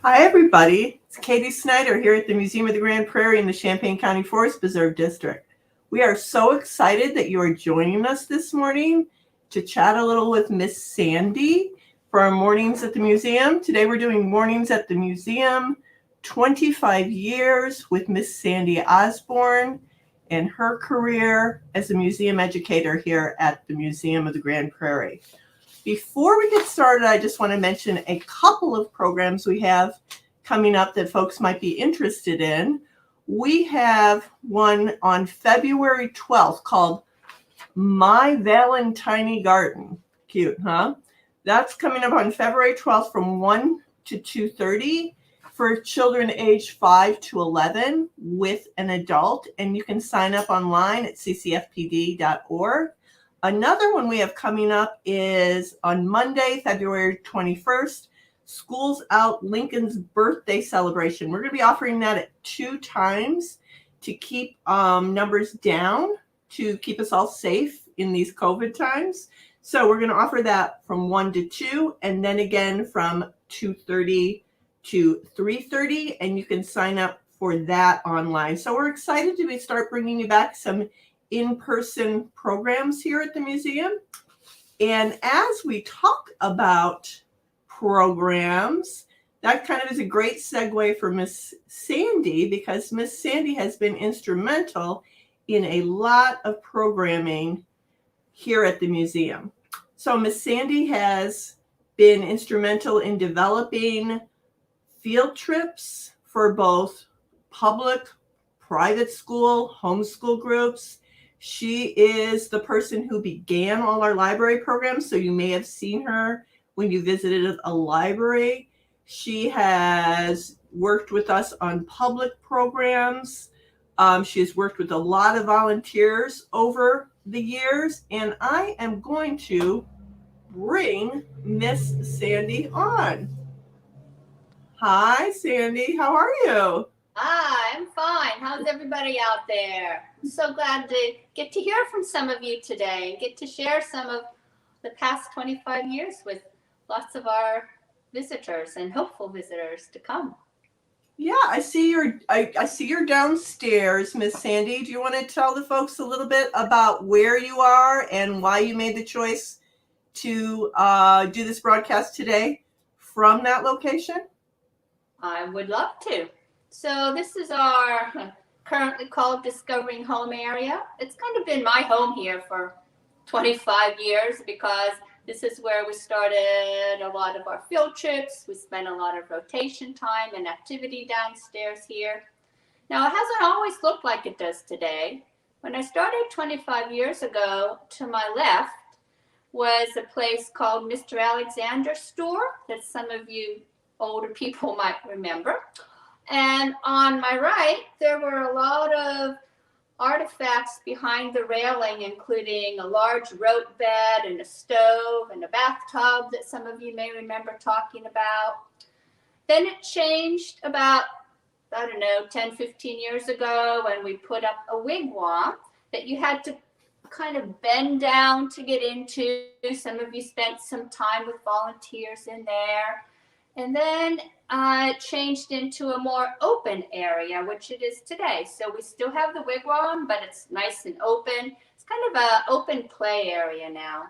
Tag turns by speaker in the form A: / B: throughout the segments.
A: Hi, everybody. It's Katie Snyder here at the Museum of the Grand Prairie in the Champaign County Forest Preserve District. We are so excited that you are joining us this morning to chat a little with Miss Sandy for our mornings at the museum. Today we're doing mornings at the museum, 25 years with Miss Sandy Osborne and her career as a museum educator here at the Museum of the Grand Prairie. Before we get started, I just want to mention a couple of programs we have coming up that folks might be interested in. We have one on February 12th called My Valentine Garden. Cute, huh? That's coming up on February 12th from 1 to 2:30 for children age 5 to 11 with an adult, and you can sign up online at ccfpd.org. Another one we have coming up is on Monday, February 21st, School's Out Lincoln's birthday celebration. We're going to be offering that at 2 times to keep numbers down, to keep us all safe in these COVID times. So we're going to offer that from 1 to 2 and then again from 2:30 to 3:30, and you can sign up for that online. So we're excited to start bringing you back some in-person programs here at the museum. And as we talk about programs, that kind of is a great segue for Miss Sandy, because Miss Sandy has been instrumental in a lot of programming here at the museum. So Miss Sandy has been instrumental in developing field trips for both public, private school, homeschool groups. She is the person who began all our library programs, so you may have seen her when you visited a library. She has worked with us on public programs. She has worked with a lot of volunteers over the years, and I am going to bring Miss Sandy on. Hi, Sandy. How are you?
B: Hi, I'm fine. How's everybody out there? I'm so glad to get to hear from some of you today and get to share some of the past 25 years with lots of our visitors and hopeful visitors to come.
A: Yeah, I see you're downstairs, Miss Sandy. Do you want to tell the folks a little bit about where you are and why you made the choice to do this broadcast today from that location?
B: I would love to. So this is our currently called Discovering Home area. It's kind of been my home here for 25 years because this is where we started a lot of our field trips. We spent a lot of rotation time and activity downstairs here. Now, it hasn't always looked like it does today. When I started 25 years ago, to my left was a place called Mr. Alexander's store that some of you older people might remember. And on my right, there were a lot of artifacts behind the railing, including a large rope bed and a stove and a bathtub that some of you may remember talking about. Then it changed about, 10, 15 years ago when we put up a wigwam that you had to kind of bend down to get into. Some of you spent some time with volunteers in there. And then it changed into a more open area, which it is today. So we still have the wigwam, but it's nice and open. It's kind of an open play area now.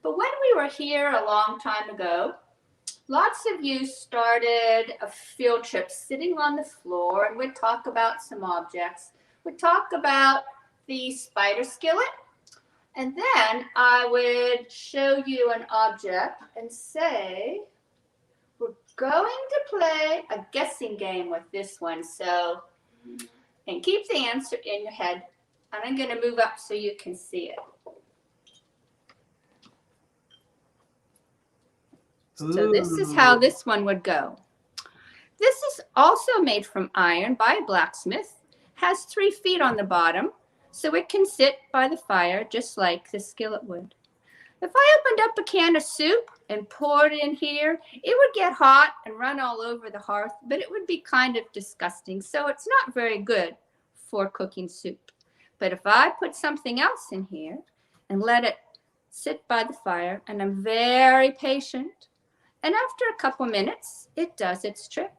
B: But when we were here a long time ago, lots of you started a field trip sitting on the floor, and we'd talk about some objects. We'd talk about the spider skillet, and then I would show you an object and say, we're going to play a guessing game with this one. So, and keep the answer in your head. And I'm going to move up so you can see it. So this is how this one would go. This is also made from iron by a blacksmith. Has 3 feet on the bottom, so it can sit by the fire just like the skillet would. If I opened up a can of soup and poured it in here, it would get hot and run all over the hearth, but it would be kind of disgusting, so it's not very good for cooking soup. But if I put something else in here and let it sit by the fire, and I'm very patient, And after a couple minutes, it does its trick.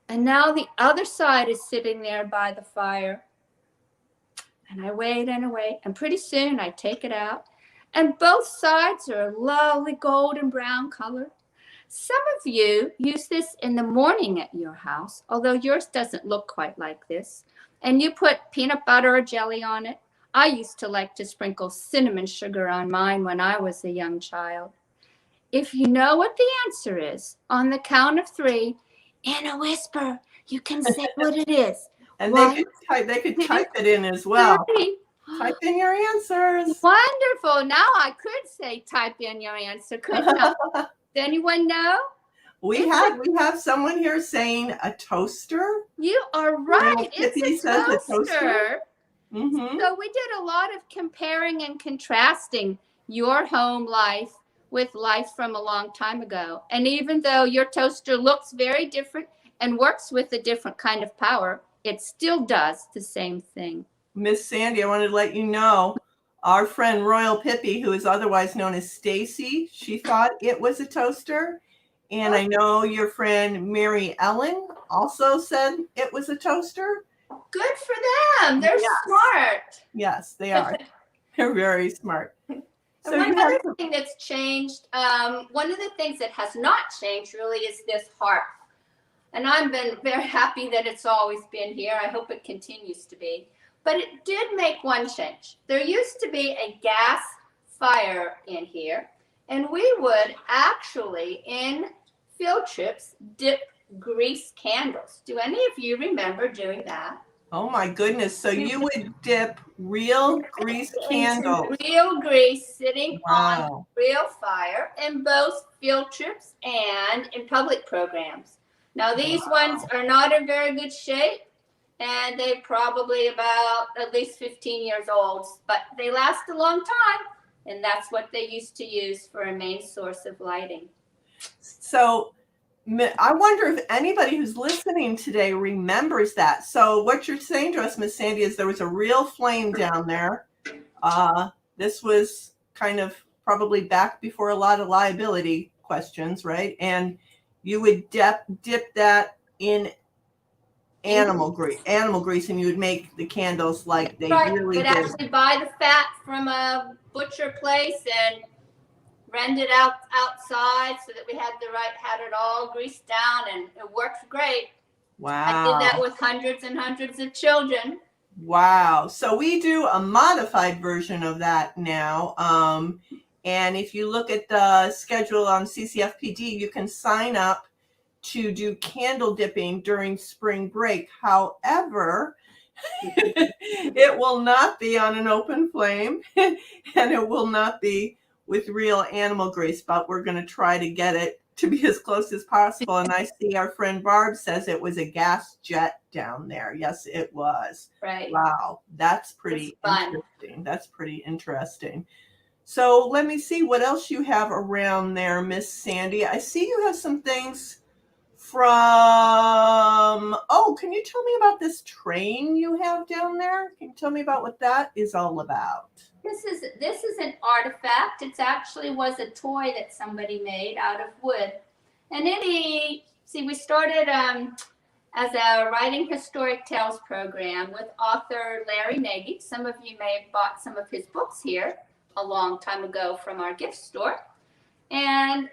B: And now the other side is sitting there by the fire. And I wait and I wait. And pretty soon I take it out. And both sides are a lovely golden brown color. Some of you use this in the morning at your house, although yours doesn't look quite like this. And you put peanut butter or jelly on it. I used to like to sprinkle cinnamon sugar on mine when I was a young child. If you know what the answer is, on the count of 3, in a whisper, you can say what it is.
A: And
B: One,
A: they could type it in as well.
B: 3.
A: Type in your answers.
B: Wonderful. Now I could say type in your answer, couldn't I? Does anyone know?
A: We have someone here saying a toaster.
B: You are right. It's a toaster.
A: Mm-hmm.
B: So we did a lot of comparing and contrasting your home life with life from a long time ago. And even though your toaster looks very different and works with a different kind of power, it still does the same thing.
A: Miss Sandy, I wanted to let you know, our friend Royal Pippi, who is otherwise known as Stacy, she thought it was a toaster. And I know your friend Mary Ellen also said it was a toaster.
B: Good for them. They're smart.
A: Yes, they are. They're very smart.
B: So one other thing that's changed, one of the things that has not changed really is this hearth. And I've been very happy that it's always been here. I hope it continues to be. But it did make one change. There used to be a gas fire in here, and we would actually, in field trips, dip grease candles. Do any of you remember doing that?
A: Oh my goodness. So you would dip real grease candles.
B: Real grease sitting on real fire in both field trips and in public programs. Now these ones are not in very good shape, and they're probably about at least 15 years old, but they last a long time, and that's what they used to use for a main source of lighting.
A: So I wonder if anybody who's listening today remembers that. So what you're saying to us, Miss Sandy, is there was a real flame down there. This was kind of probably back before a lot of liability questions, right? And you would dip that in animal grease, and you would make the candles like they really did.
B: But actually buy the fat from a butcher place and rend it out outside so that we had it all greased down, and it worked great.
A: Wow.
B: I did that with hundreds and hundreds of children.
A: Wow. So we do a modified version of that now. And if you look at the schedule on CCFPD, you can sign up to do candle dipping during spring break. However, it will not be on an open flame, and it will not be with real animal grease, but we're going to try to get it to be as close as possible. And I see our friend Barb says it was a gas jet down there. Yes, it was.
B: Right.
A: Wow. That's pretty interesting. That's pretty interesting. So let me see what else you have around there, Miss Sandy. I see you have some things from, can you tell me about this train you have down there? Can you tell me about what that is all about?
B: This is an artifact. It actually was a toy that somebody made out of wood. And we started as a Writing Historic Tales program with author Larry Nagy. Some of you may have bought some of his books here a long time ago from our gift store. And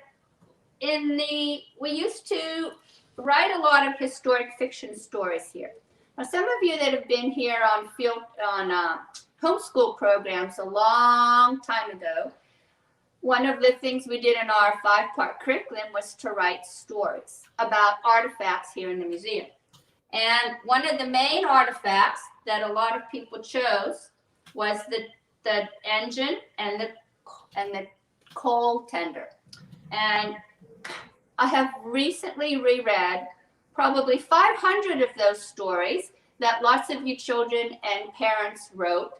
B: we used to write a lot of historic fiction stories here. Now, some of you that have been here on homeschool programs a long time ago, one of the things we did in our 5-part curriculum was to write stories about artifacts here in the museum. And one of the main artifacts that a lot of people chose was the engine and the coal tender. And I have recently reread probably 500 of those stories that lots of you children and parents wrote.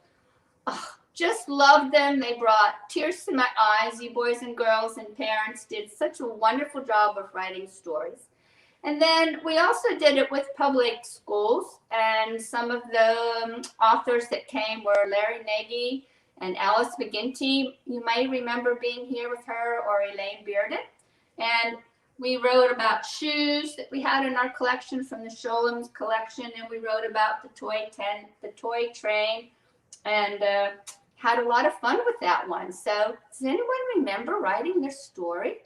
B: Just loved them. They brought tears to my eyes. You boys and girls and parents did such a wonderful job of writing stories. And then we also did it with public schools, and some of the authors that came were Larry Nagy and Alice McGinty. You may remember being here with her, or Elaine Bearden. And we wrote about shoes that we had in our collection from the Sholom's collection, and we wrote about the toy train, and had a lot of fun with that one. So does anyone remember writing their story?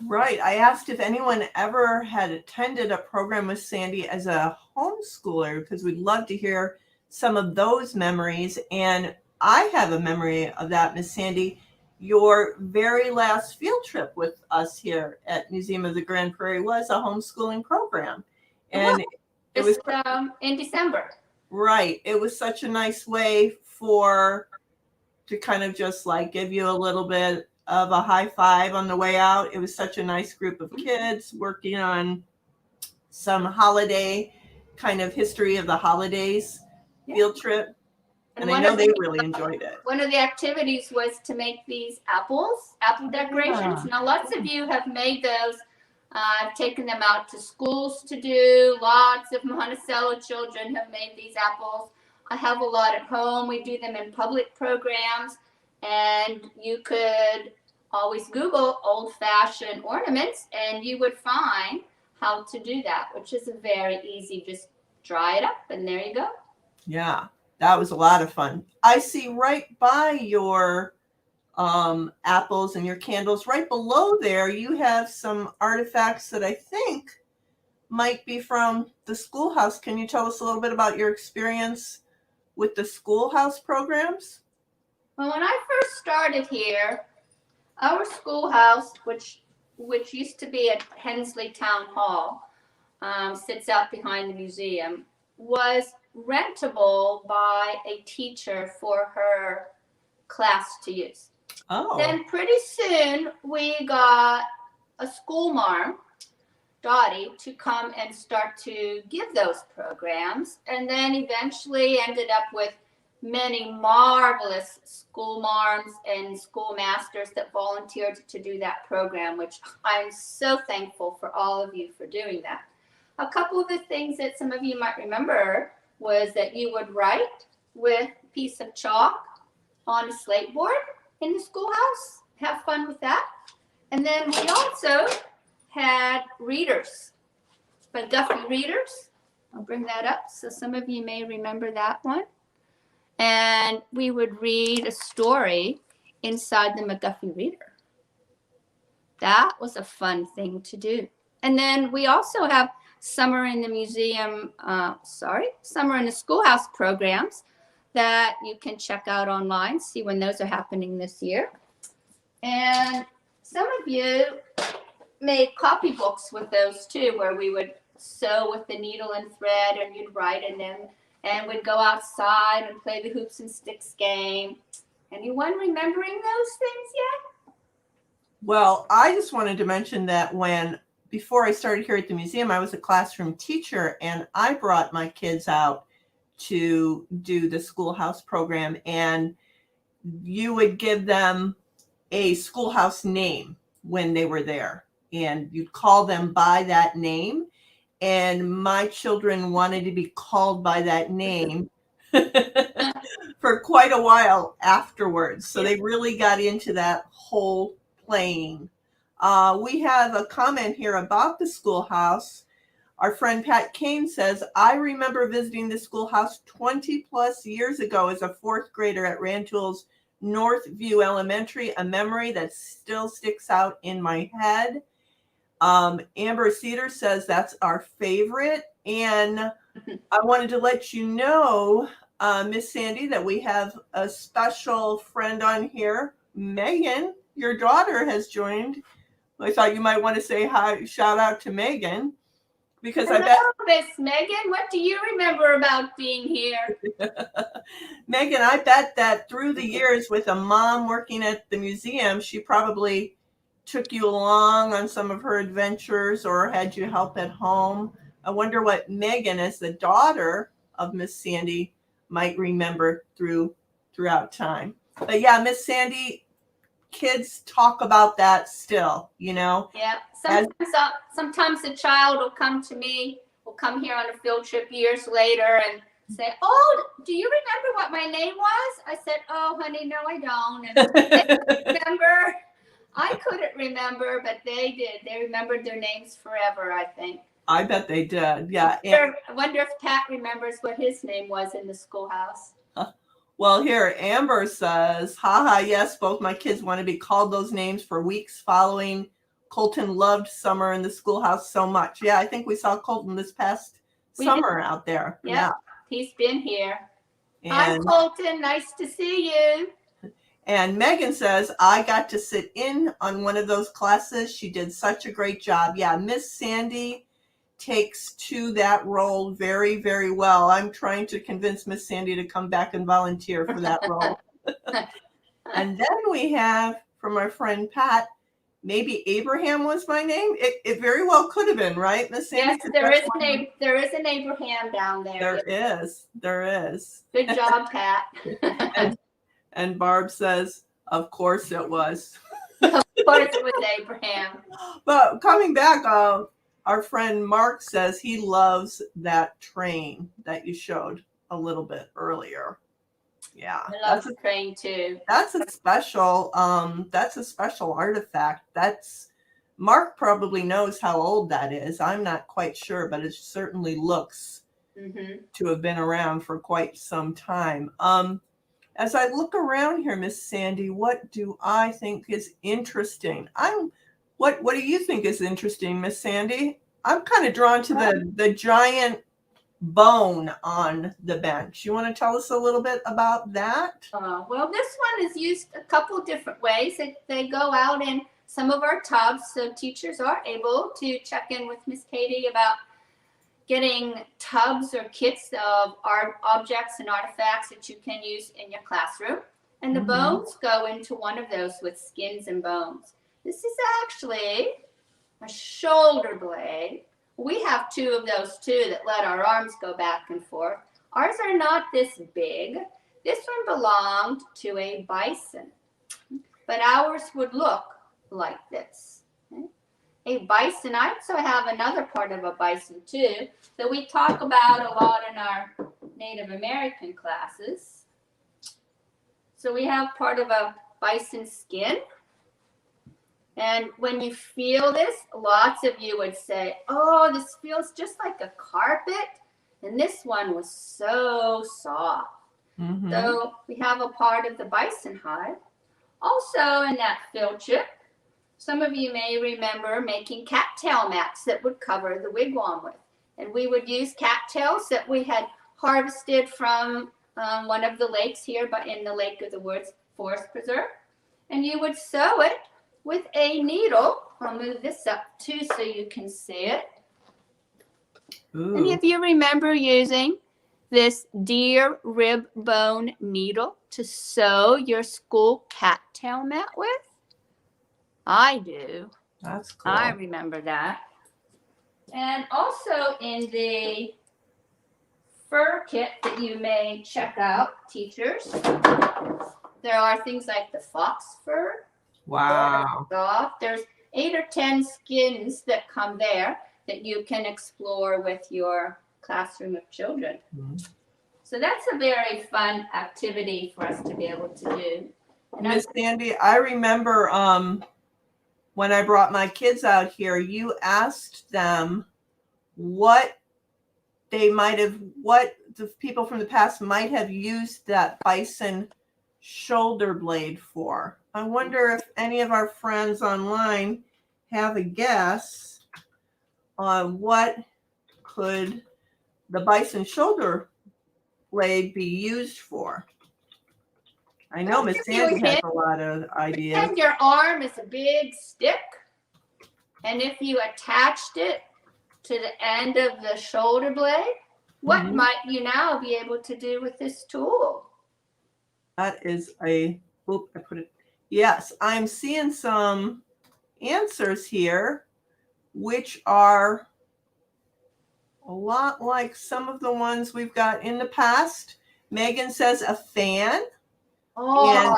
A: Right. I asked if anyone ever had attended a program with Sandy as a homeschooler, because we'd love to hear some of those memories. And I have a memory of that, Miss Sandy. Your very last field trip with us here at Museum of the Grand Prairie was a homeschooling program. And it was
B: in December.
A: Right. It was such a nice way to kind of just like give you a little bit of a high five on the way out. It was such a nice group of kids working on some holiday kind of history of the holidays field trip. And I know they really enjoyed it.
B: One of the activities was to make these apple decorations. Now, lots of you have made those. I've taken them out to schools to do. Lots of Monticello children have made these apples. I have a lot at home. We do them in public programs. And you could always Google old-fashioned ornaments, and you would find how to do that, which is very easy. Just dry it up, and there you go.
A: Yeah. That was a lot of fun. I see right by your apples and your candles, right below there, you have some artifacts that I think might be from the schoolhouse. Can you tell us a little bit about your experience with the schoolhouse programs?
B: Well, when I first started here, our schoolhouse, which used to be at Hensley Town Hall, sits out behind the museum, was rentable by a teacher for her class to use.
A: Oh.
B: Then pretty soon we got a school marm, Dottie, to come and start to give those programs, and then eventually ended up with many marvelous school marms and schoolmasters that volunteered to do that program, which I'm so thankful for all of you for doing that. A couple of the things that some of you might remember was that you would write with a piece of chalk on a slate board in the schoolhouse. Have fun with that. And then we also had readers, McGuffey readers. I'll bring that up so some of you may remember that one. And we would read a story inside the McGuffey reader. That was a fun thing to do. And then we also have Summer in the Schoolhouse programs that you can check out online, see when those are happening this year. And some of you made copybooks with those too, where we would sew with the needle and thread, and you'd write in them, and we'd go outside and play the hoops and sticks game. Anyone remembering those things yet?
A: Well, I just wanted to mention that before I started here at the museum, I was a classroom teacher, and I brought my kids out to do the schoolhouse program, and you would give them a schoolhouse name when they were there, and you'd call them by that name. And my children wanted to be called by that name for quite a while afterwards. So they really got into that whole playing. We have a comment here about the schoolhouse. Our friend Pat Kane says, I remember visiting the schoolhouse 20 plus years ago as a fourth grader at Rantools Northview Elementary, a memory that still sticks out in my head. Amber Cedar says that's our favorite. And I wanted to let you know, Miss Sandy, that we have a special friend on here. Megan, your daughter, has joined. I thought you might want to say hi, shout out to Megan, because
B: Hello,
A: I bet
B: Miss Megan, what do you remember about being here?
A: Megan, I bet that through the years with a mom working at the museum, she probably took you along on some of her adventures or had you help at home. I wonder what Megan, as the daughter of Miss Sandy, might remember throughout time. But yeah, Miss Sandy, kids talk about that still, you know?
B: Yeah. Sometimes a child will come to me, will come here on a field trip years later and say, oh, do you remember what my name was? I said, oh, honey, no, I don't. And I remember I couldn't remember, but they did. They remembered their names forever, I think.
A: I bet they did. Yeah.
B: I wonder if Pat remembers what his name was in the schoolhouse.
A: Well, here, Amber says, haha, yes, both my kids want to be called those names for weeks following. Colton loved summer in the schoolhouse so much. Yeah, I think we saw Colton this past summer out there.
B: Yep,
A: yeah.
B: He's been here.
A: And,
B: hi, Colton. Nice to see you.
A: And Megan says, I got to sit in on one of those classes. She did such a great job. Yeah, Miss Sandy takes to that role very, very well. I'm trying to convince Miss Sandy to come back and volunteer for that role. And then we have from our friend Pat, maybe Abraham was my name. It very well could have been, right, Miss Sandy?
B: Yes, there is an Abraham down there.
A: There is.
B: Good job, Pat.
A: and Barb says, of course it was.
B: Of course it was Abraham.
A: But coming back, our friend Mark says he loves that train that you showed a little bit earlier. Yeah,
B: I love the train too.
A: That's a special artifact. Mark probably knows how old that is. I'm not quite sure, but it certainly looks to have been around for quite some time. As I look around here, Miss Sandy, what do I think is interesting? What do you think is interesting, Miss Sandy? I'm kind of drawn to the giant bone on the bench. You want to tell us a little bit about that?
B: Well, this one is used a couple different ways. They go out in some of our tubs, so teachers are able to check in with Miss Katie about getting tubs or kits of art objects and artifacts that you can use in your classroom. And the bones go into one of those with skins and bones. This is actually a shoulder blade. We have two of those too that let our arms go back and forth. Ours are not this big. This one belonged to a bison, but ours would look like this. Okay? A bison, I also have another part of a bison too that we talk about a lot in our Native American classes. So we have part of a bison skin. And when you feel this, lots of you would say, oh, this feels just like a carpet. And this one was so soft. So we have a part of the bison hide. Also in that field trip, some of you may remember making cattail mats that would cover the wigwam with. And we would use cattails that we had harvested from one of the lakes here, but in the Lake of the Woods Forest Preserve. And you would sew it with a needle. I'll move this up too so you can see it. Ooh. And if you remember using this deer rib bone needle to sew your school cattail mat with? I do.
A: That's cool.
B: I remember that. And also in the fur kit that you may check out, teachers, there are things like the fox fur.
A: Wow.
B: There's 8 or 10 skins that come there that you can explore with your classroom of children. So that's a very fun activity for us to be able to do.
A: Miss Sandy, I remember when I brought my kids out here, you asked them what the people from the past might have used that bison shoulder blade for. I wonder if any of our friends online have a guess on what could the bison shoulder blade be used for. I know Miss Sandy has a lot of ideas.
B: And your arm is a big stick, and if you attached it to the end of the shoulder blade, what might you now be able to do with this tool?
A: That is yes, I'm seeing some answers here, which are a lot like some of the ones we've got in the past. Megan says a fan.
B: Oh,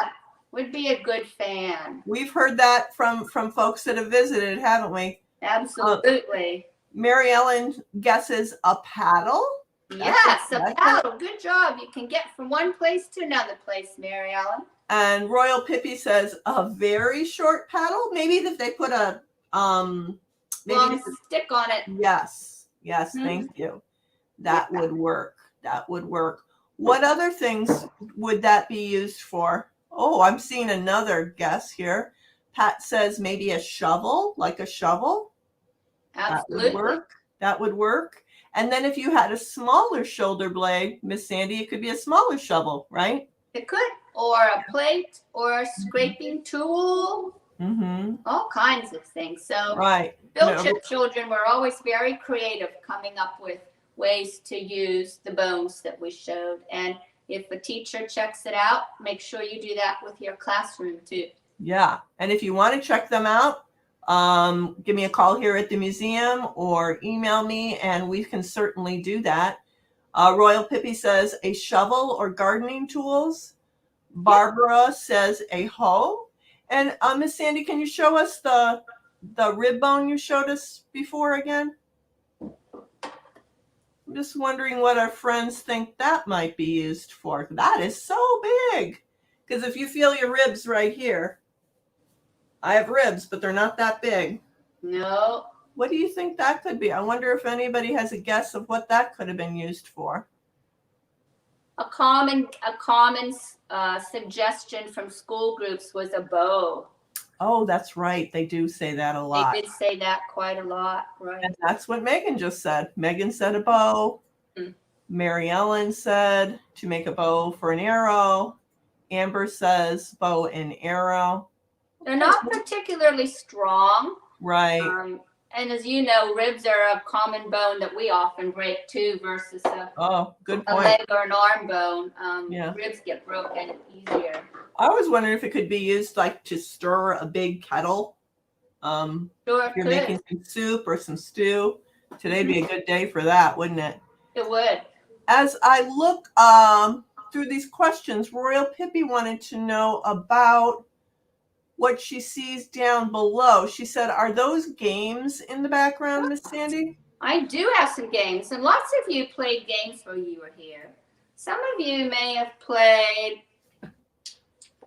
B: would be a good fan.
A: We've heard that from folks that have visited, haven't we?
B: Absolutely.
A: Mary Ellen guesses a paddle.
B: Yes, a paddle. Good job. You can get from one place to another place, Mary Ellen.
A: And Royal Pippi says a very short paddle. Maybe if they put a
B: long stick on it.
A: Yes. Thank you. That would work. What other things would that be used for? Oh, I'm seeing another guess here. Pat says maybe a shovel, like a shovel.
B: Absolutely.
A: That would work. And then if you had a smaller shoulder blade, Miss Sandy, it could be a smaller shovel, right?
B: It could. Or a plate or a scraping tool. All kinds of things. So field trip children were always very creative coming up with ways to use the bones that we showed. And if a teacher checks it out, make sure you do that with your classroom too. Yeah.
A: And if you want to check them out, give me a call here at the museum or email me and we can certainly do that. Royal Pippi says a shovel or gardening tools. Barbara says a hoe. And Miss Sandy, can you show us the rib bone you showed us before again? I'm just wondering what our friends think that might be used for. That is so big. Because if you feel your ribs right here, I have ribs, but they're not that big.
B: No.
A: What do you think that could be? I wonder if anybody has a guess of what that could have been used for.
B: A common suggestion from school groups was a bow.
A: Oh, that's right. They do say that a lot.
B: They did say that quite a lot, right?
A: And that's what Megan just said. Megan said a bow. Mary Ellen said to make a bow for an arrow. Amber says bow and arrow.
B: They're not particularly strong.
A: Right.
B: And as you know, ribs are a common bone that we often break too versus a leg or an arm bone. Ribs get broken easier.
A: I was wondering if it could be used like to stir a big kettle.
B: Sure,
A: if you're making some soup or some stew. Today'd be a good day for that, wouldn't it?
B: It would.
A: As I look through these questions, Royal Pippi wanted to know about what she sees down below. She said, are those games in the background, Miss Sandy?
B: I do have some games, and lots of you played games while you were here. Some of you may have played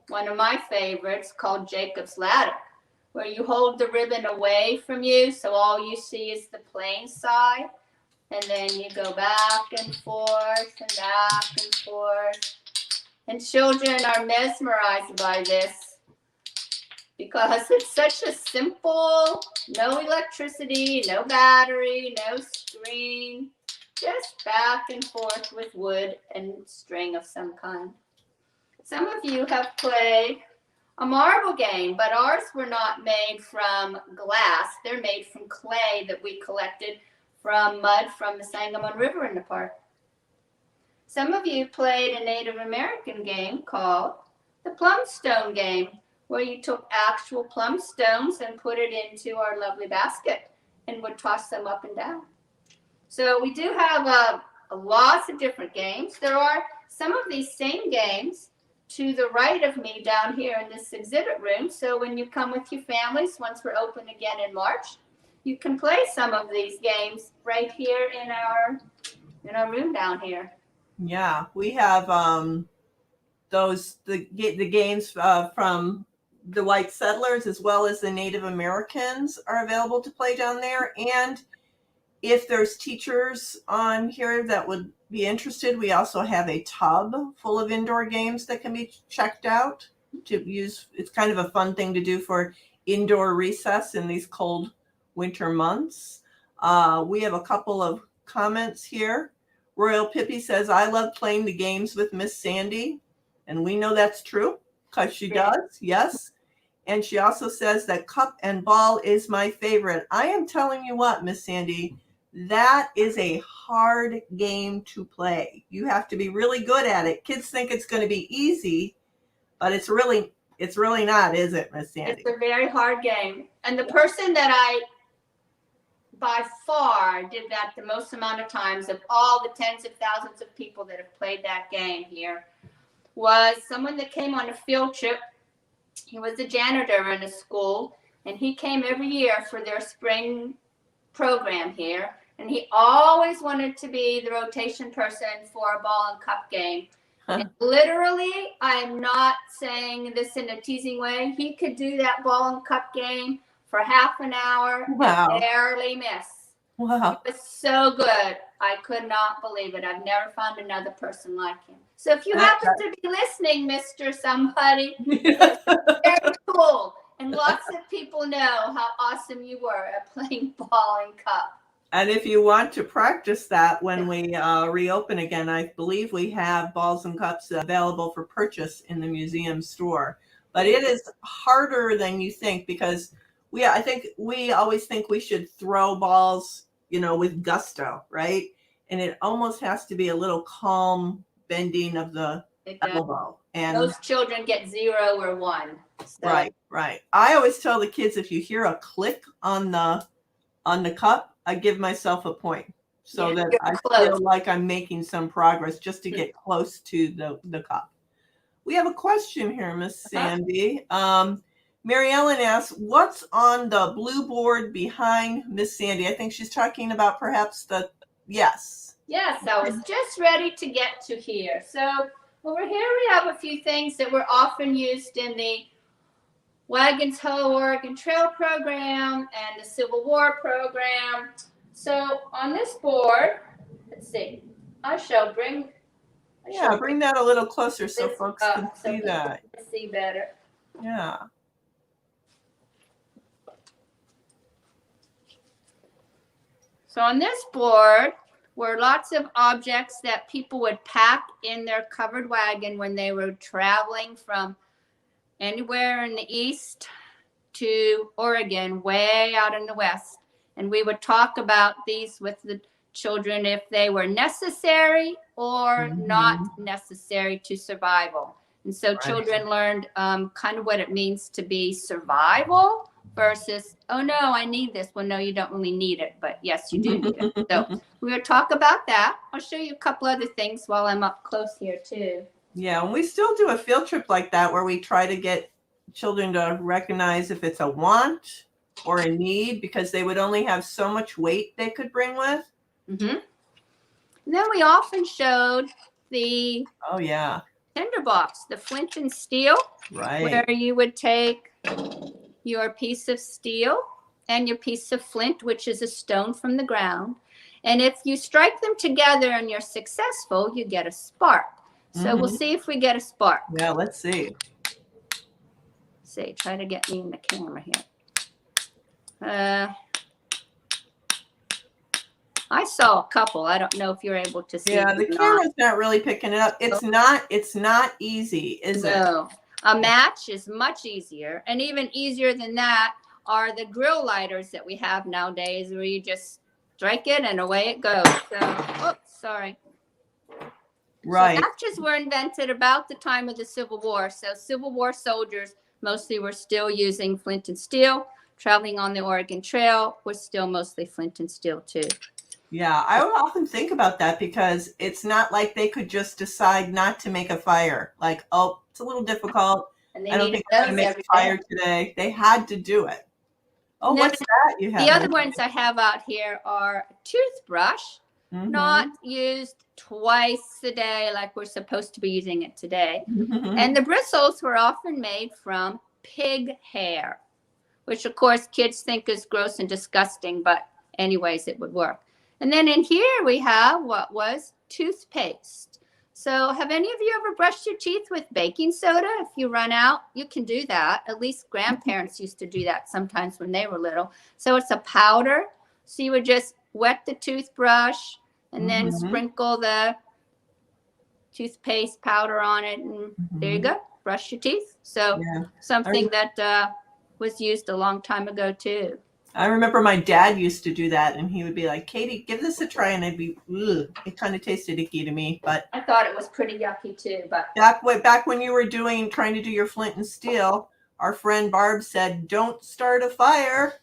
B: one of my favorites called Jacob's Ladder, where you hold the ribbon away from you, so all you see is the plain side, and then you go back and forth and back and forth. And children are mesmerized by this, because it's such a simple, no electricity, no battery, no screen, just back and forth with wood and string of some kind. Some of you have played a marble game, but ours were not made from glass. They're made from clay that we collected from mud from the Sangamon River in the park. Some of you played a Native American game called the Plum Stone Game, where you took actual plum stones and put it into our lovely basket and would toss them up and down. So we do have lots of different games. There are some of these same games to the right of me down here in this exhibit room. So when you come with your families, once we're open again in March, you can play some of these games right here in our room down here.
A: Yeah, we have the games from the white settlers as well as the Native Americans are available to play down there. And if there's teachers on here that would be interested, we also have a tub full of indoor games that can be checked out to use. It's kind of a fun thing to do for indoor recess in these cold winter months. We have a couple of comments here. Royal Pippi says, I love playing the games with Miss Sandy. And we know that's true because she does. Yes. And she also says that cup and ball is my favorite. I am telling you what, Miss Sandy, that is a hard game to play. You have to be really good at it. Kids think it's going to be easy, but it's really not, is it, Miss Sandy?
B: It's a very hard game. And the person that I by far did that the most amount of times of all the tens of thousands of people that have played that game here was someone that came on a field trip. He was a janitor in a school, and he came every year for their spring program here. and he always wanted to be the rotation person for a ball and cup game. And literally, I'm not saying this in a teasing way, he could do that ball and cup game for half an hour
A: Wow.
B: and barely miss.
A: Wow.
B: It was so good. I could not believe it. I've never found another person like him. So if you happen to be listening, Mr. Somebody, it's very cool. And lots of people know how awesome you were at playing ball and cup.
A: And if you want to practice that when we reopen again, I believe we have balls and cups available for purchase in the museum store. But it is harder than you think because I think we always think we should throw balls, with gusto, right? And it almost has to be a little calm bending of the elbow. And
B: most children get 0 or 1. So.
A: Right. I always tell the kids, if you hear a click on the cup, I give myself a point so that I feel like I'm making some progress just to get close to the cup. We have a question here, Miss Sandy. Mary Ellen asks, what's on the blue board behind Miss Sandy? I think she's talking about perhaps yes.
B: Yes, I was just ready to get to here. So over here we have a few things that were often used in the Wagons Ho Oregon Trail program and the Civil War program. So on this board, let's see, bring
A: that a little closer so folks can see that.
B: See better.
A: Yeah.
B: So on this board were lots of objects that people would pack in their covered wagon when they were traveling from anywhere in the east to Oregon, way out in the west. And we would talk about these with the children if they were necessary or not necessary to survival. And so children learned kind of what it means to be survival versus, oh no, I need this. Well, no, you don't really need it, but yes, you do need it. So we will talk about that. I'll show you a couple other things while I'm up close here too.
A: Yeah, and we still do a field trip like that where we try to get children to recognize if it's a want or a need because they would only have so much weight they could bring with.
B: And then we often showed the tinderbox, the Flint and Steel, where you would take your piece of steel and your piece of flint, which is a stone from the ground. And if you strike them together and you're successful, you get a spark. So we'll see if we get a spark.
A: Yeah, let's see.
B: Try to get me in the camera here. I saw a couple. I don't know if you're able to see.
A: Yeah, the camera's not really picking it up. It's not easy, is it?
B: No. A match is much easier. And even easier than that are the grill lighters that we have nowadays where you just strike it and away it goes. So, sorry.
A: Right.
B: So matches were invented about the time of the Civil War. So Civil War soldiers mostly were still using flint and steel. Traveling on the Oregon Trail was still mostly flint and steel too.
A: Yeah, I would often think about that because it's not like they could just decide not to make a fire. Like, oh, it's a little difficult. I don't think I'm going to make a fire today. They had to do it. Oh, what's that you have?
B: The other ones I have out here are a toothbrush, not used twice a day like we're supposed to be using it today. And the bristles were often made from pig hair, which of course kids think is gross and disgusting, but anyways, it would work. And then in here we have what was toothpaste. So have any of you ever brushed your teeth with baking soda? If you run out, you can do that. At least grandparents used to do that sometimes when they were little. So it's a powder. So you would just wet the toothbrush and then sprinkle the toothpaste powder on it. And there you go. Brush your teeth. So something that was used a long time ago too.
A: I remember my dad used to do that, and he would be like, Katie, give this a try. And I'd be, it kind of tasted icky to me. But
B: I thought it was pretty yucky too. But
A: back when you were trying to do your flint and steel, our friend Barb said, don't start a fire.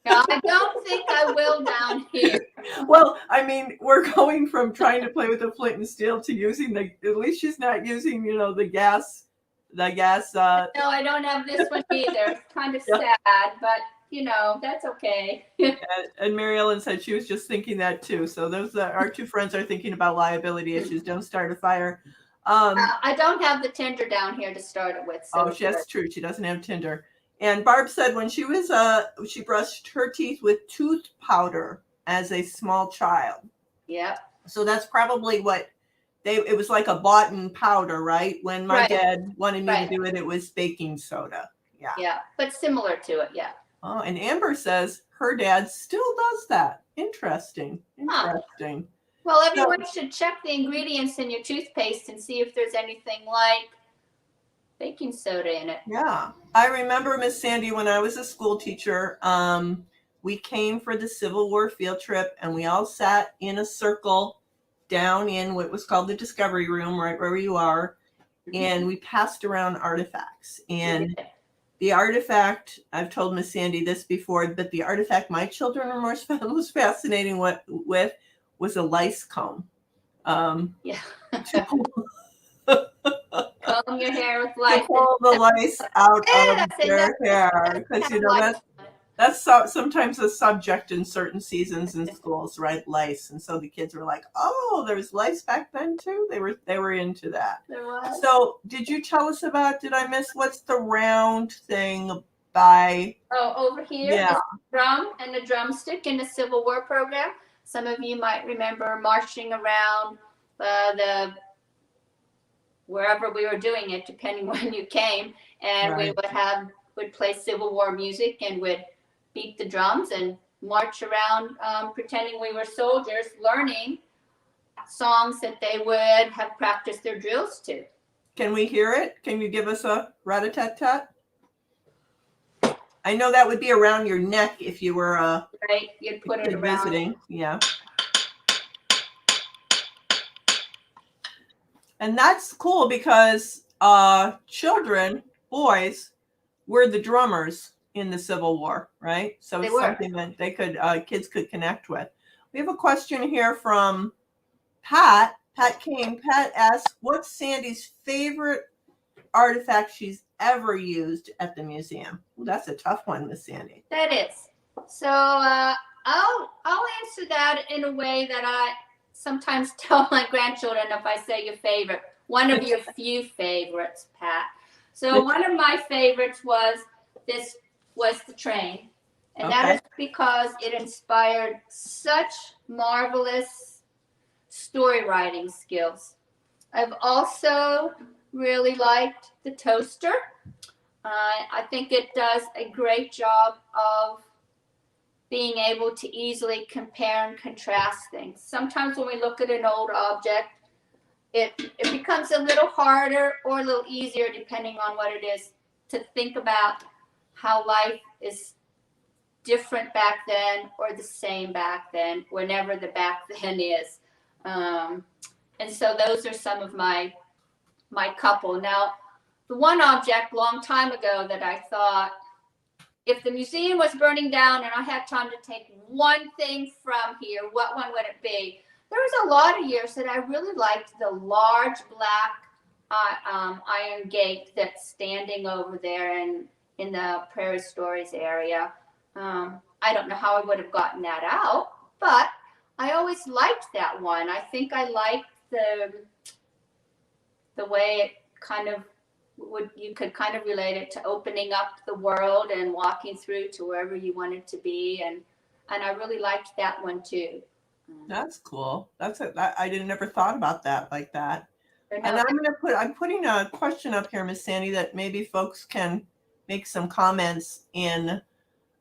B: I don't think I will down here.
A: Well, I mean, we're going from trying to play with the flint and steel to using at least she's not using, the gas.
B: No, I don't have this one either. It's kind of sad, but that's okay.
A: And Mary Ellen said she was just thinking that too. So those our two friends are thinking about liability issues. Don't start a fire.
B: I don't have the Tinder down here to start it with. So
A: That's true. She doesn't have Tinder. And Barb said when she was she brushed her teeth with tooth powder as a small child.
B: Yeah.
A: So that's probably what it was like a bought-in powder, right? When my dad wanted me to do it, it was baking soda. Yeah.
B: Yeah, but similar to it, yeah.
A: Oh, and Amber says her dad still does that. Interesting. Interesting.
B: Well, everyone should check the ingredients in your toothpaste and see if there's anything like baking soda in it.
A: Yeah. I remember, Miss Sandy, when I was a school teacher, we came for the Civil War field trip and we all sat in a circle down in what was called the Discovery Room, right where you are. And we passed around artifacts. And the artifact, I've told Miss Sandy this before, but the artifact my children were most fascinating with was a lice comb.
B: Comb your hair with lice.
A: To pull the lice out of their hair, because that's sometimes a subject in certain seasons in schools, right? Lice, and so the kids were like, "Oh, there's lice back then too." They were into that.
B: There was.
A: So, did you tell us about? Did I miss what's the round thing by?
B: Oh, over here, the drum and the drumstick in the Civil War program. Some of you might remember marching around the wherever we were doing it, depending when you came, and we would play Civil War music and would beat the drums and march around pretending we were soldiers, learning songs that they would have practiced their drills to.
A: Can we hear it? Can you give us a rat-a-tat-tat? I know that would be around your neck if you were
B: right. You'd put it around.
A: Visiting, yeah. And that's cool because children, boys, were the drummers in the Civil War, right? So it's something that they could kids could connect with. We have a question here from Pat. Pat Kane. Pat asks, "What's Sandy's favorite artifact she's ever used at the museum?" Well, that's a tough one, Miss Sandy.
B: That is. So I'll answer that in a way that I sometimes tell my grandchildren if I say your favorite. One of your few favorites, Pat. So one of my favorites was the train. And that is because it inspired such marvelous story writing skills. I've also really liked the toaster. I think it does a great job of being able to easily compare and contrast things. Sometimes when we look at an old object, it becomes a little harder or a little easier, depending on what it is, to think about how life is different back then or the same back then, whenever the back then is. And so those are some of my couple. Now, the one object long time ago that I thought, if the museum was burning down and I had time to take one thing from here, what one would it be? There was a lot of years that I really liked the large black iron gate that's standing over there in the Prairie Stories area. I don't know how I would have gotten that out, but I always liked that one. I think I liked the way it kind of you could kind of relate it to opening up the world and walking through to wherever you wanted to be, and I really liked that one too.
A: That's cool. I didn't never thought about that like that. And I'm putting a question up here, Miss Sandy, that maybe folks can make some comments in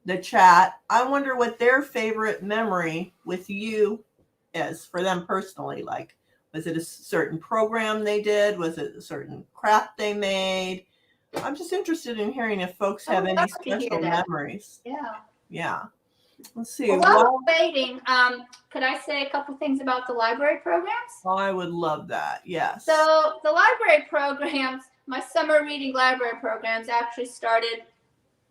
A: the chat. I wonder what their favorite memory with you is for them personally. Like, was it a certain program they did? Was it a certain craft they made? I'm just interested in hearing if folks have any special memories. Yeah. Let's see.
B: Well, while we're waiting, could I say a couple things about the library programs?
A: Oh, I would love that. Yes.
B: So the library programs, my summer reading library programs actually started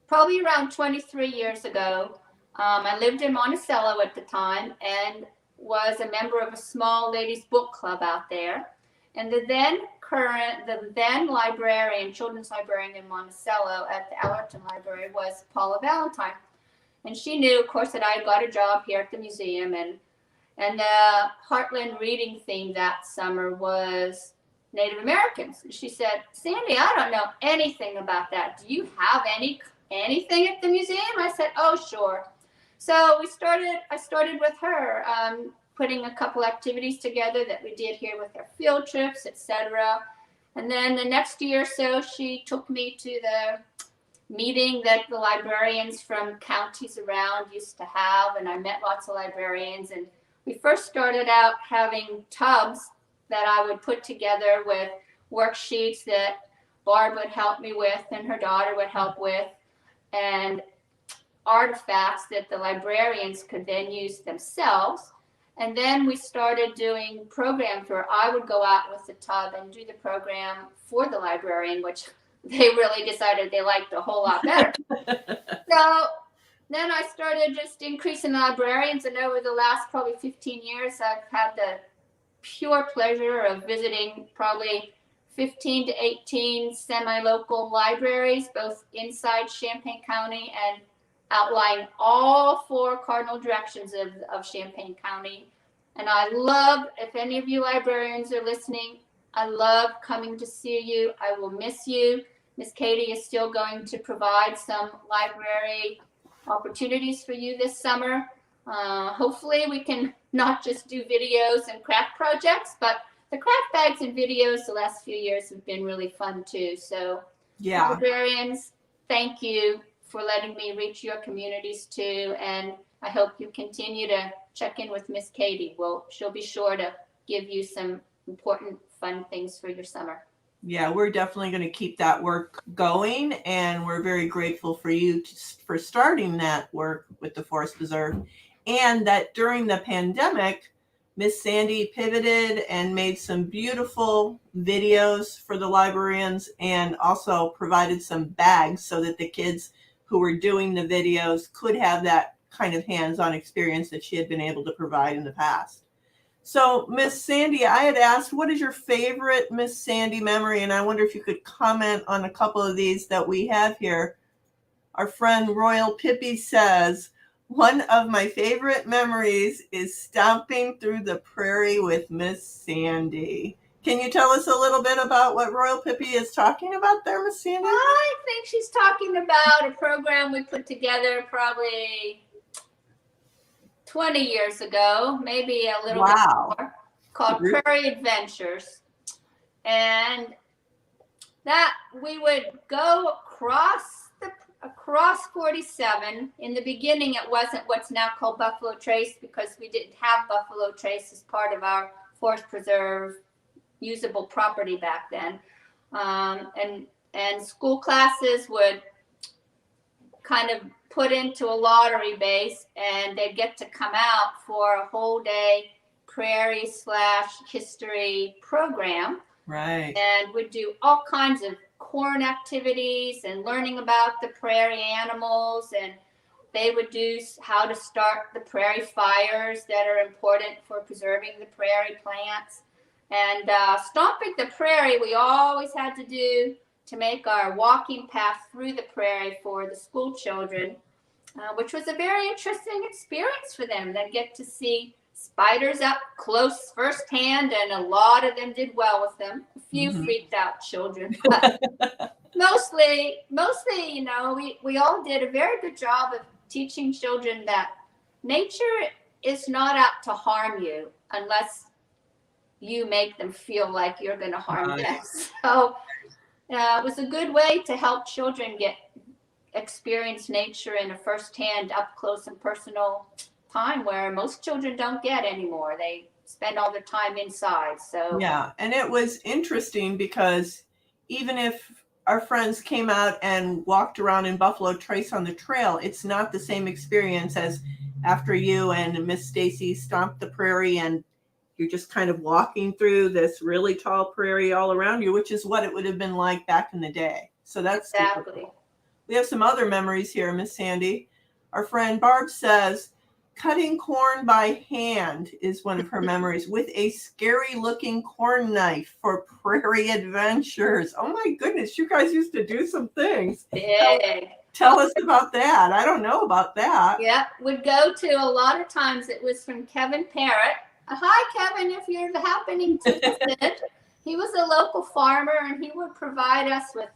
B: probably around 23 years ago. I lived in Monticello at the time and was a member of a small ladies book club out there. And the then librarian, children's librarian in Monticello at the Allerton Library was Paula Valentine. And she knew, of course, that I got a job here at the museum, and the Heartland reading theme that summer was Native Americans. And she said, Sandy, I don't know anything about that. Do you have anything at the museum? I said, oh, sure. So I started with her, putting a couple activities together that we did here with our field trips, etc. And then the next year or so, she took me to the meeting that the librarians from counties around used to have, and I met lots of librarians. And we first started out having tubs that I would put together with worksheets that Barb would help me with and her daughter would help with, and artifacts that the librarians could then use themselves. And then we started doing programs where I would go out with the tub and do the program for the librarian, which they really decided they liked a whole lot better. So then I started just increasing the librarians, and over the last probably 15 years, I've had the pure pleasure of visiting probably 15 to 18 semi-local libraries, both inside Champaign County and outlying all 4 cardinal directions of Champaign County. And I love, if any of you librarians are listening, I love coming to see you. I will miss you. Miss Katie is still going to provide some library opportunities for you this summer. Hopefully we can not just do videos and craft projects, but the craft bags and videos the last few years have been really fun too. So yeah, librarians, thank you for letting me reach your communities too. And I hope you continue to check in with Miss Katie. Well, she'll be sure to give you some important fun things for your summer.
A: Yeah, we're definitely going to keep that work going, and we're very grateful for you for starting that work with the Forest Preserve, and that during the pandemic, Miss Sandy pivoted and made some beautiful videos for the librarians, and also provided some bags so that the kids who were doing the videos could have that kind of hands-on experience that she had been able to provide in the past. So, Miss Sandy, I had asked, what is your favorite Miss Sandy memory? And I wonder if you could comment on a couple of these that we have here. Our friend Royal Pippi says, one of my favorite memories is stomping through the prairie with Miss Sandy. Can you tell us a little bit about what Royal Pippi is talking about there, Miss Sandy?
B: I think she's talking about a program we put together probably 20 years ago, maybe a little bit more, called Prairie Adventures. And that we would go across 47. In the beginning, it wasn't what's now called Buffalo Trace, because we didn't have Buffalo Trace as part of our Forest Preserve usable property back then. And school classes would kind of put into a lottery base, and they'd get to come out for a whole day prairie/history program.
A: Right.
B: And would do all kinds of corn activities and learning about the prairie animals, and they would do how to start the prairie fires that are important for preserving the prairie plants. And stomping the prairie, we always had to do to make our walking path through the prairie for the school children, which was a very interesting experience for them. They get to see spiders up close firsthand, and a lot of them did well with them. A few freaked out children, but mostly, you know, we all did a very good job of teaching children that nature is not out to harm you unless you make them feel like you're going to harm them. So it was a good way to help children experience nature in a firsthand, up close and personal time where most children don't get anymore. They spend all their time inside. So
A: yeah, and it was interesting because even if our friends came out and walked around in Buffalo Trace on the trail, it's not the same experience as after you and Miss Stacy stomped the prairie and you're just kind of walking through this really tall prairie all around you, which is what it would have been like back in the day. So that's
B: exactly.
A: Cool. We have some other memories here, Miss Sandy. Our friend Barb says, cutting corn by hand is one of her memories with a scary looking corn knife for prairie adventures. Oh my goodness, you guys used to do some things.
B: Big.
A: Tell us about that. I don't know about that.
B: Yeah, would go to a lot of times. It was from Kevin Parrott. Hi, Kevin, if you're happening to visit. He was a local farmer, and he would provide us with,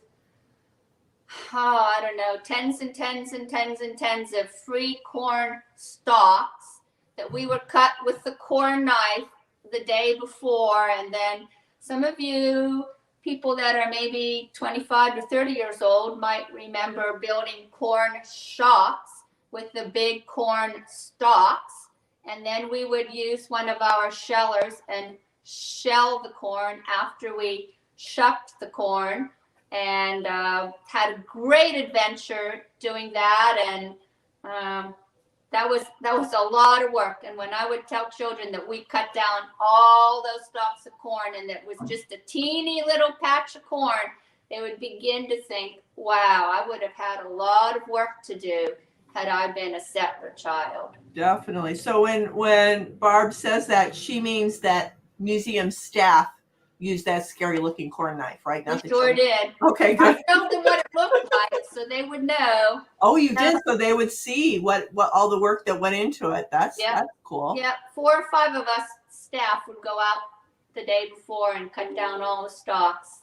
B: I don't know, tens and tens and tens and tens of free corn stalks that we would cut with the corn knife the day before. And then some of you people that are maybe 25 to 30 years old might remember building corn shocks with the big corn stalks. And then we would use one of our shellers and shell the corn after we shucked the corn, and had a great adventure doing that. And that was a lot of work. And when I would tell children that we cut down all those stalks of corn and that was just a teeny little patch of corn, they would begin to think, wow, I would have had a lot of work to do had I been a settler child.
A: Definitely. So when Barb says that, she means that museum staff used that scary looking corn knife, right?
B: We sure did.
A: Okay, good.
B: I showed them what it looked like so they would know.
A: Oh, you did? So they would see what all the work that went into it. That's cool.
B: Yeah, 4 or 5 of us staff would go out the day before and cut down all the stalks.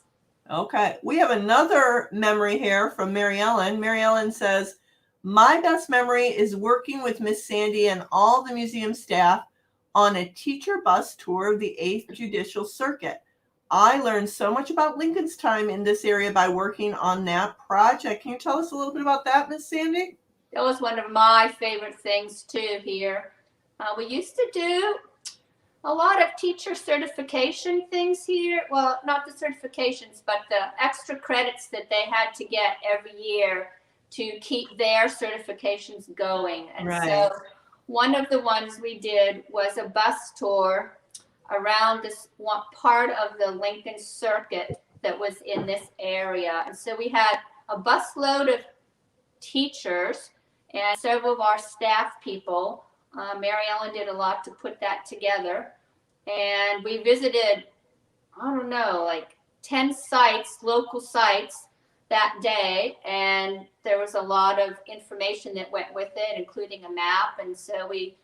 A: Okay. We have another memory here from Mary Ellen. Mary Ellen says, my best memory is working with Miss Sandy and all the museum staff on a teacher bus tour of the 8th Judicial Circuit. I learned so much about Lincoln's time in this area by working on that project. Can you tell us a little bit about that, Miss Sandy?
B: That was one of my favorite things too here. We used to do a lot of teacher certification things here. Well, not the certifications, but the extra credits that they had to get every year to keep their certifications going. And so one of the ones we did was a bus tour around this one part of the Lincoln Circuit that was in this area. And so we had a busload of teachers and several of our staff people. Mary Ellen did a lot to put that together. And we visited, I don't know, like 10 sites, local sites that day. And there was a lot of information that went with it, including a map. And so we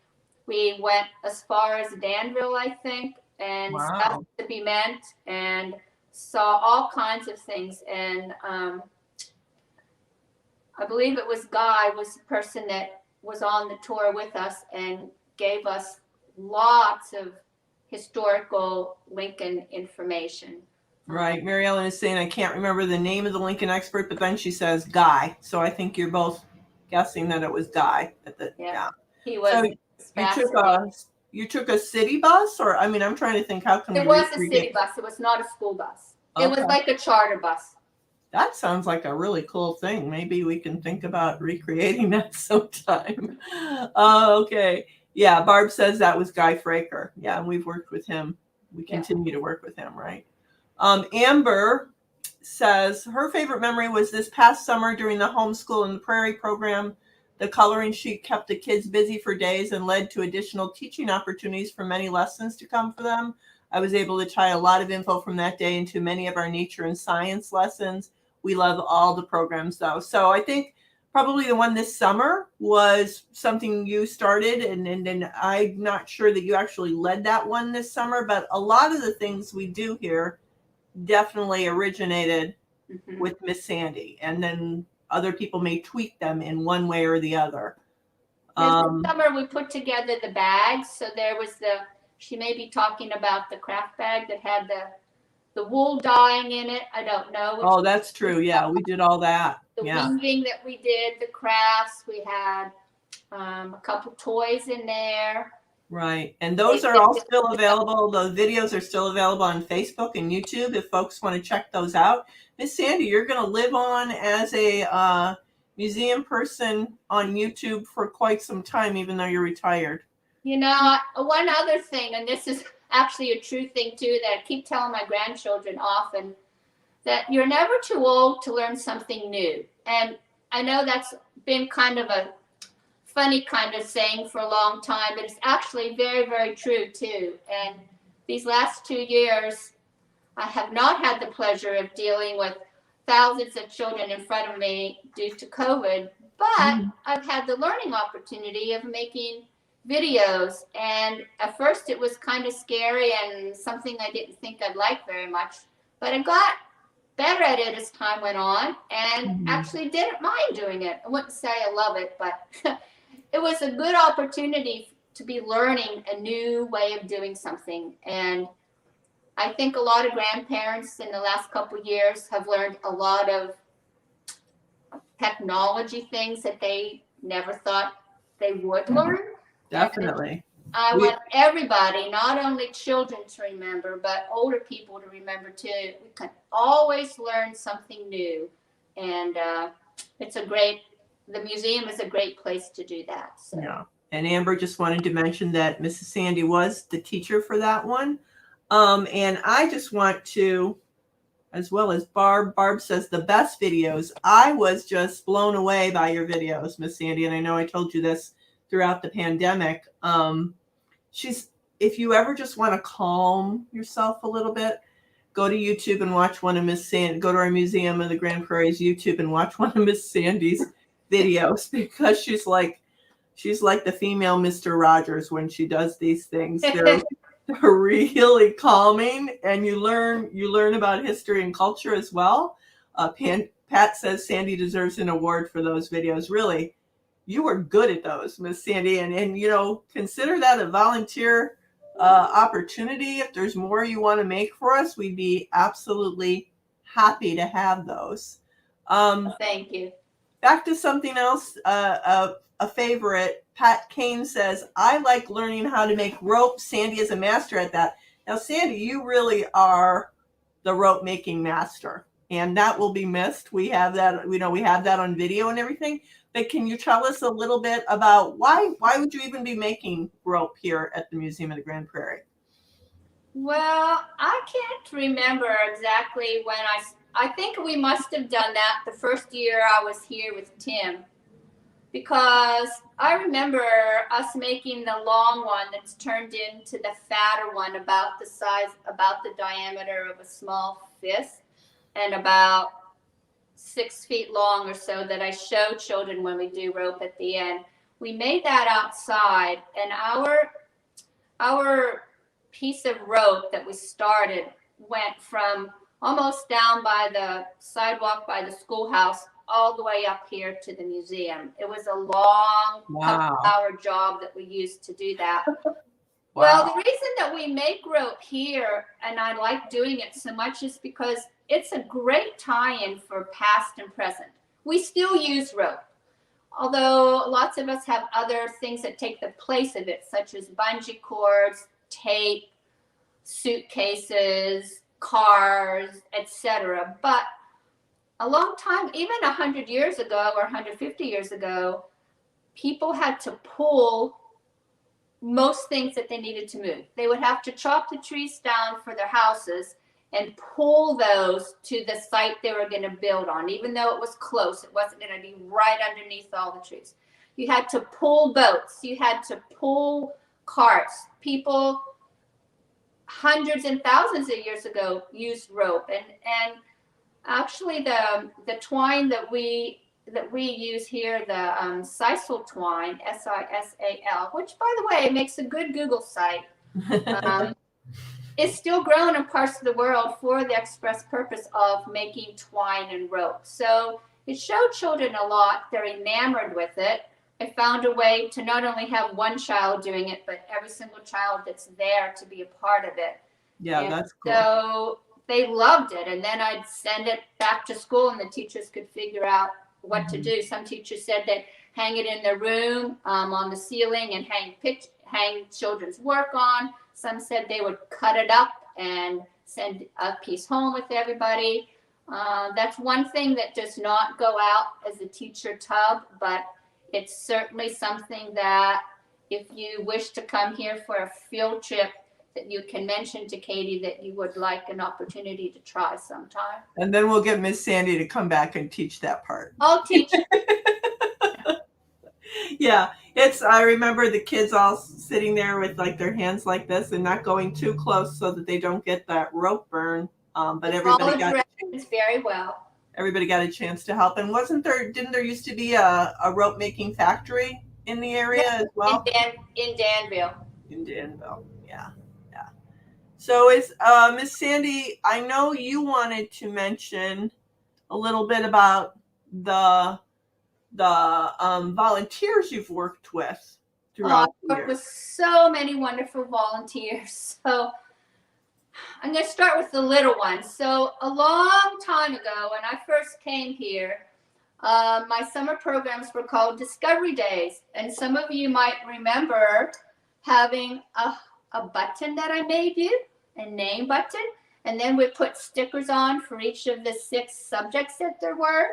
B: went as far as Danville, I think, and Mississippi and saw all kinds of things. And I believe it was Guy was the person that was on the tour with us and gave us lots of historical Lincoln information.
A: Right. Mary Ellen is saying, I can't remember the name of the Lincoln expert, but then she says Guy. So I think you're both guessing that it was Guy.
B: He was.
A: So you took a city bus, or I'm trying to think, how come
B: it was a city bus? It was not a school bus. Okay. It was like a charter bus.
A: That sounds like a really cool thing. Maybe we can think about recreating that sometime. Okay. Yeah, Barb says that was Guy Fraker. Yeah, and we've worked with him. We continue to work with him, right? Amber says her favorite memory was this past summer during the homeschool in the Prairie program. The coloring sheet kept the kids busy for days and led to additional teaching opportunities for many lessons to come for them. I was able to tie a lot of info from that day into many of our nature and science lessons. We love all the programs, though. So I think probably the one this summer was something you started, and I'm not sure that you actually led that one this summer, but a lot of the things we do here definitely originated with Miss Sandy, and then other people may tweak them in one way or the other.
B: This summer we put together the bags. So there was she may be talking about the craft bag that had the wool dyeing in it. I don't know.
A: Oh, that's true. Yeah, we did all that.
B: The weaving that we did, the crafts. We had a couple toys in there.
A: Right. And those are all still available. The videos are still available on Facebook and YouTube if folks want to check those out. Miss Sandy, you're going to live on as a museum person on YouTube for quite some time, even though you're retired.
B: One other thing, and this is actually a true thing too, that I keep telling my grandchildren often, that you're never too old to learn something new. And I know that's been kind of a funny kind of saying for a long time, but it's actually very, very true too. And these last 2 years, I have not had the pleasure of dealing with thousands of children in front of me due to COVID, but I've had the learning opportunity of making videos. And at first it was kind of scary and something I didn't think I'd like very much, but I got better at it as time went on and actually didn't mind doing it. I wouldn't say I love it, but it was a good opportunity to be learning a new way of doing something. And I think a lot of grandparents in the last couple of years have learned a lot of technology things that they never thought they would learn.
A: Definitely.
B: I want everybody, not only children, to remember, but older people to remember too. We can always learn something new. And the museum is a great place to do that. So.
A: Yeah. And Amber just wanted to mention that Mrs. Sandy was the teacher for that one. And I just want to, as well as Barb says the best videos. I was just blown away by your videos, Miss Sandy. And I know I told you this throughout the pandemic. If you ever just want to calm yourself a little bit, go to YouTube and watch one of Miss Sandy, go to our Museum of the Grand Prairie's YouTube and watch one of Miss Sandy's videos, because she's like the female Mr. Rogers when she does these things. They're really calming, and you learn about history and culture as well. Pat says Sandy deserves an award for those videos. Really, you were good at those, Miss Sandy, and consider that a volunteer opportunity. If there's more you want to make for us, we'd be absolutely happy to have those.
B: Thank you.
A: Back to something else, a favorite. Pat Kane says, I like learning how to make rope. Sandy is a master at that. Now, Sandy, you really are the rope making master, and that will be missed. We have that, we have that on video and everything. But can you tell us a little bit about why would you even be making rope here at the Museum of the Grand Prairie?
B: Well, I can't remember exactly when I think we must have done that the first year I was here with Tim, because I remember us making the long one that's turned into the fatter one about the diameter of a small fist and about 6 feet long or so, that I show children when we do rope at the end. We made that outside, and our piece of rope that we started went from almost down by the sidewalk by the schoolhouse all the way up here to the museum. It was a long couple-hour job that we used to do that. Wow. Well, the reason that we make rope here, and I like doing it so much, is because it's a great tie-in for past and present. We still use rope, although lots of us have other things that take the place of it, such as bungee cords, tape, suitcases, cars, etc. But a long time, even 100 years ago or 150 years ago, people had to pull most things that they needed to move. They would have to chop the trees down for their houses and pull those to the site they were going to build on. Even though it was close, it wasn't going to be right underneath all the trees. You had to pull boats. You had to pull carts. People hundreds and thousands of years ago used rope. And actually the twine that we use here, the sisal twine, SISAL, which, by the way, makes a good Google site, is still grown in parts of the world for the express purpose of making twine and rope. So it showed children a lot. They're enamored with it. I found a way to not only have one child doing it, but every single child that's there to be a part of it.
A: Yeah, and that's cool.
B: So they loved it. And then I'd send it back to school and the teachers could figure out what to do. Some teachers said they'd hang it in their room on the ceiling and hang children's work on. Some said they would cut it up and send a piece home with everybody. That's one thing that does not go out as a teacher tub, but it's certainly something that if you wish to come here for a field trip, that you can mention to Katie that you would like an opportunity to try sometime.
A: And then we'll get Miss Sandy to come back and teach that part.
B: I'll teach.
A: Yeah, I remember the kids all sitting there with like their hands like this and not going too close so that they don't get that rope burn. But everybody got
B: directions very well.
A: everybody got a chance to help. And didn't there used to be a rope making factory in the area as well?
B: In Danville.
A: In Danville, yeah. So is Miss Sandy, I know you wanted to mention a little bit about the volunteers you've worked with throughout the
B: I've
A: years.
B: worked with so many wonderful volunteers. So I'm going to start with the little ones. So a long time ago, when I first came here, my summer programs were called Discovery Days. And some of you might remember having a button that I made you, a name button. And then we put stickers on for each of the 6 subjects that there were.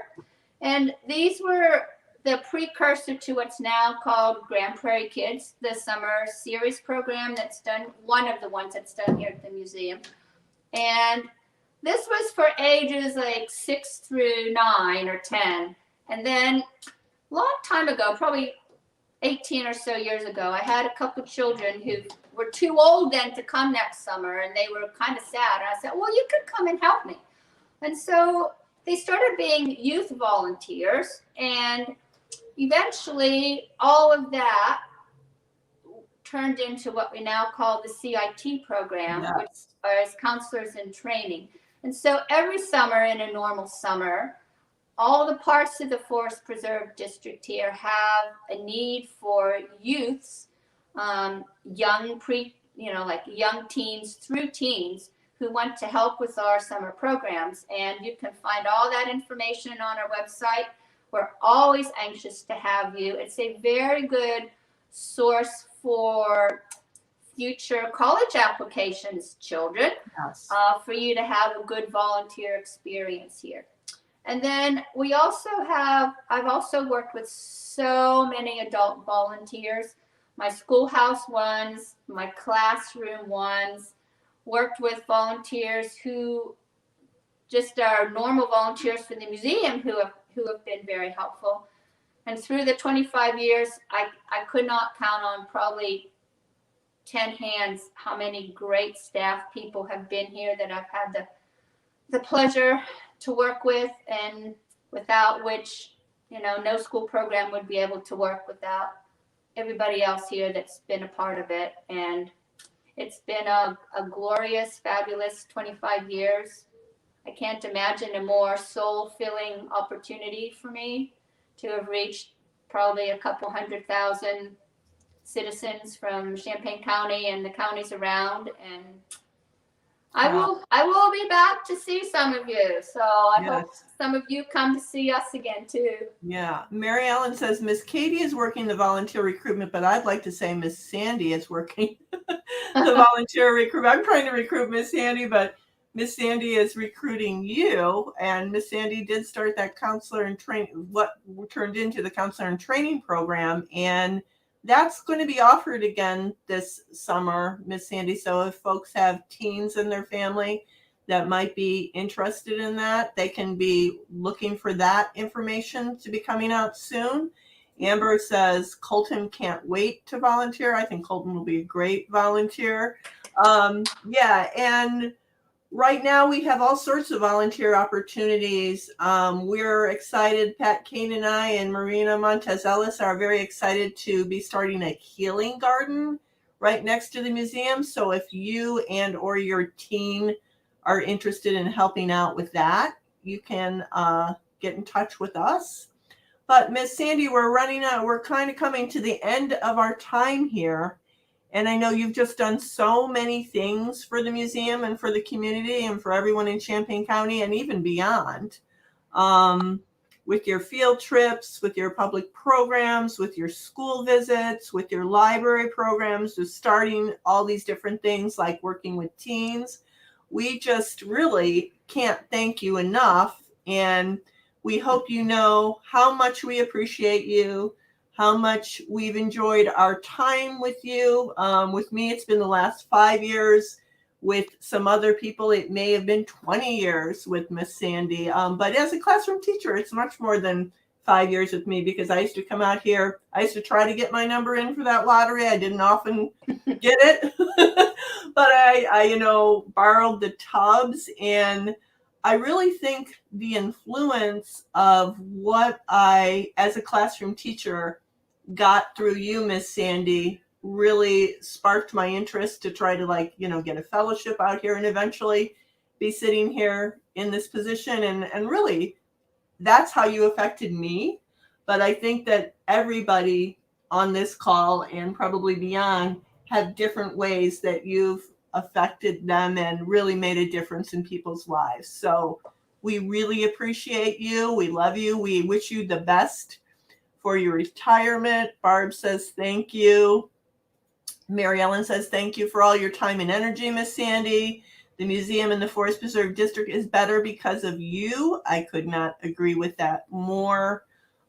B: And these were the precursor to what's now called Grand Prairie Kids, the summer series program that's done, one of the ones that's done here at the museum. And this was for ages like 6 through 9 or 10. And then a long time ago, probably 18 or so years ago, I had a couple children who were too old then to come next summer, and they were kind of sad. And I said, well, you could come and help me. And so they started being youth volunteers, and eventually all of that turned into what we now call the CIT program, which is counselors in training. And so every summer, in a normal summer, all the parts of the Forest Preserve District here have a need for youths, young teens through teens, who want to help with our summer programs. And you can find all that information on our website. We're always anxious to have you. It's a very good source for future college applications, children, for you to have a good volunteer experience here. And then I've also worked with so many adult volunteers, my schoolhouse ones, my classroom ones, worked with volunteers who just are normal volunteers for the museum who have been very helpful. And through the 25 years, I could not count on probably 10 hands how many great staff people have been here that I've had the pleasure to work with, and without which, no school program would be able to work without everybody else here that's been a part of it. And it's been a glorious, fabulous 25 years. I can't imagine a more soul-filling opportunity for me to have reached probably a couple 100,000 citizens from Champaign County and the counties around. And I will be back to see some of you. So I hope some of you come to see us again too.
A: Yeah. Mary Ellen says, Miss Katie is working the volunteer recruitment, but I'd like to say Miss Sandy is working the volunteer recruitment. I'm trying to recruit Miss Sandy, but Miss Sandy is recruiting you. And Miss Sandy did start that counselor and training, what turned into the counselor and training program. And that's going to be offered again this summer, Miss Sandy. So if folks have teens in their family that might be interested in that, they can be looking for that information to be coming out soon. Amber says Colton can't wait to volunteer. I think Colton will be a great volunteer. And right now we have all sorts of volunteer opportunities. We're excited, Pat Kane and I and Marina Montez Ellis are very excited to be starting a healing garden right next to the museum. So if you and or your teen are interested in helping out with that, you can get in touch with us. But Miss Sandy, we're kind of coming to the end of our time here. And I know you've just done so many things for the museum and for the community and for everyone in Champaign County and even beyond, with your field trips, with your public programs, with your school visits, with your library programs, with starting all these different things like working with teens. We just really can't thank you enough. And we hope you know how much we appreciate you, how much we've enjoyed our time with you. With me, it's been the last 5 years. With some other people, it may have been 20 years with Miss Sandy. But as a classroom teacher, it's much more than 5 years with me, because I used to come out here. I used to try to get my number in for that lottery. I didn't often get it. But I borrowed the tubs, and I really think the influence of what I, as a classroom teacher, got through you, Miss Sandy, really sparked my interest to try to, like, get a fellowship out here and eventually be sitting here in this position. And really, that's how you affected me. But I think that everybody on this call and probably beyond have different ways that you've affected them and really made a difference in people's lives. So we really appreciate you. We love you. We wish you the best for your retirement. Barb says thank you. Mary Ellen says thank you for all your time and energy, Miss Sandy. The museum in the Forest Preserve District is better because of you. I could not agree with that more.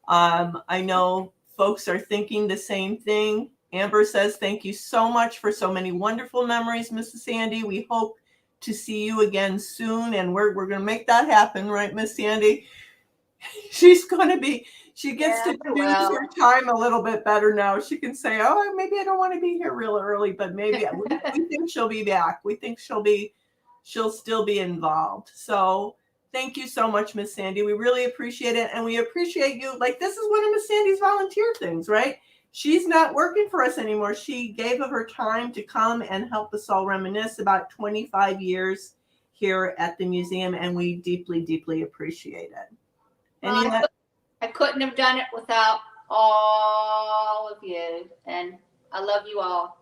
A: I know folks are thinking the same thing. Amber says, thank you so much for so many wonderful memories, Mrs. Sandy. We hope to see you again soon, and we're going to make that happen, right, Miss Sandy? She gets to choose her time a little bit better now. She can say, oh, maybe I don't want to be here real early, but maybe we think she'll be back. We think she'll still be involved. So thank you so much, Miss Sandy. We really appreciate it. And we appreciate you. Like, this is one of Miss Sandy's volunteer things, right? She's not working for us anymore. She gave of her time to come and help us all reminisce about 25 years here at the museum. And we deeply, deeply appreciate it.
B: I couldn't have done it without all of you. And I love you all.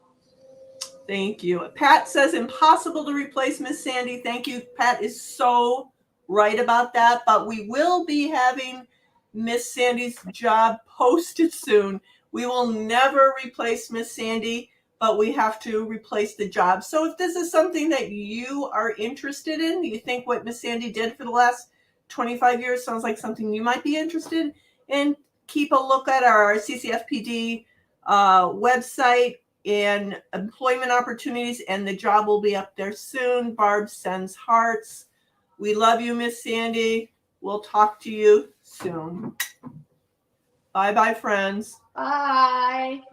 A: Thank you. Pat says impossible to replace Miss Sandy. Thank you. Pat is so right about that. But we will be having Miss Sandy's job posted soon. We will never replace Miss Sandy, but we have to replace the job. So if this is something that you are interested in, you think what Miss Sandy did for the last 25 years sounds like something you might be interested in, keep a look at our CCFPD website and employment opportunities, and the job will be up there soon. Barb sends hearts. We love you, Miss Sandy. We'll talk to you soon. Bye-bye, friends.
B: Bye.